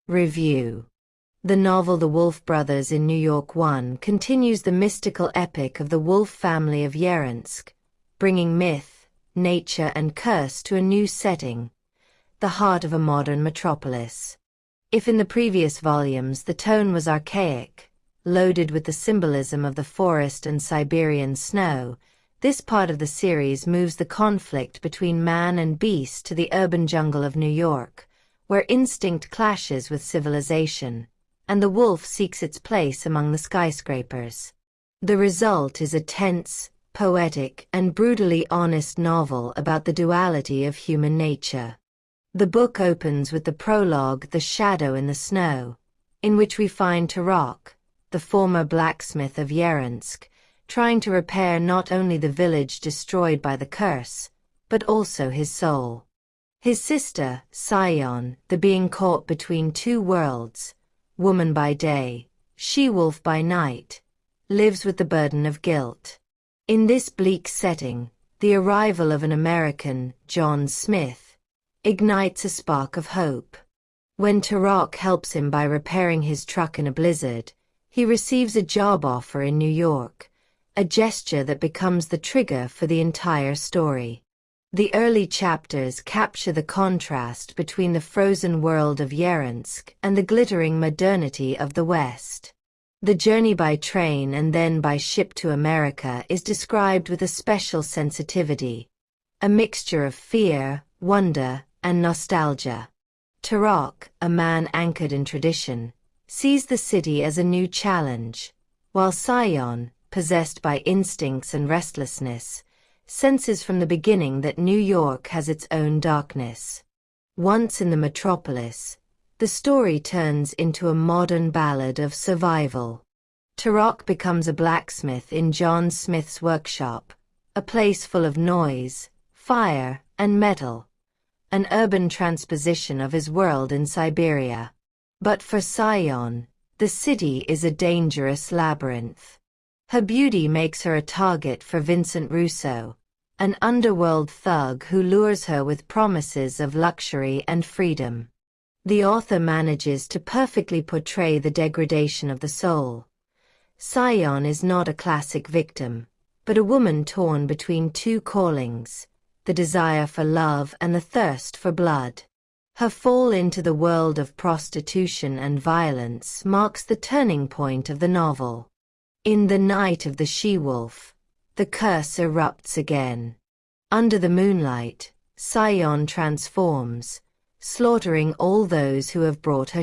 Review. The novel The Wolf Brothers in New York 1 continues the mystical epic of the Wolf family of Yerensk, bringing myth, nature, and curse to a new setting, the heart of a modern metropolis. If in the previous volumes the tone was archaic, loaded with the symbolism of the forest and Siberian snow, this part of the series moves the conflict between man and beast to the urban jungle of New York, where instinct clashes with civilization, and the wolf seeks its place among the skyscrapers. The result is a tense, poetic, and brutally honest novel about the duality of human nature. The book opens with the prologue The Shadow in the Snow, in which we find Turok, the former blacksmith of Yerensk, trying to repair not only the village destroyed by the curse, but also his soul. His sister, Sion, the being caught between two worlds, woman by day, she-wolf by night, lives with the burden of guilt. In this bleak setting, the arrival of an American, John Smith, ignites a spark of hope. When Turok helps him by repairing his truck in a blizzard, he receives a job offer in New York, a gesture that becomes the trigger for the entire story. The early chapters capture the contrast between the frozen world of Yerensk and the glittering modernity of the West. The journey by train and then by ship to America is described with a special sensitivity, a mixture of fear, wonder, and nostalgia. Turok, a man anchored in tradition, sees the city as a new challenge, while Sion, possessed by instincts and restlessness, senses from the beginning that New York has its own darkness. Once in the metropolis, the story turns into a modern ballad of survival. Turok becomes a blacksmith in John Smith's workshop, a place full of noise, fire, and metal, an urban transposition of his world in Siberia. But for Sion, the city is a dangerous labyrinth. Her beauty makes her a target for Vincent Russo, an underworld thug who lures her with promises of luxury and freedom. The author manages to perfectly portray the degradation of the soul. Sion is not a classic victim, but a woman torn between two callings, the desire for love and the thirst for blood. Her fall into the world of prostitution and violence marks the turning point of the novel. In The Night of the She-Wolf, the curse erupts again. Under the moonlight, Sion transforms, slaughtering all those who have brought her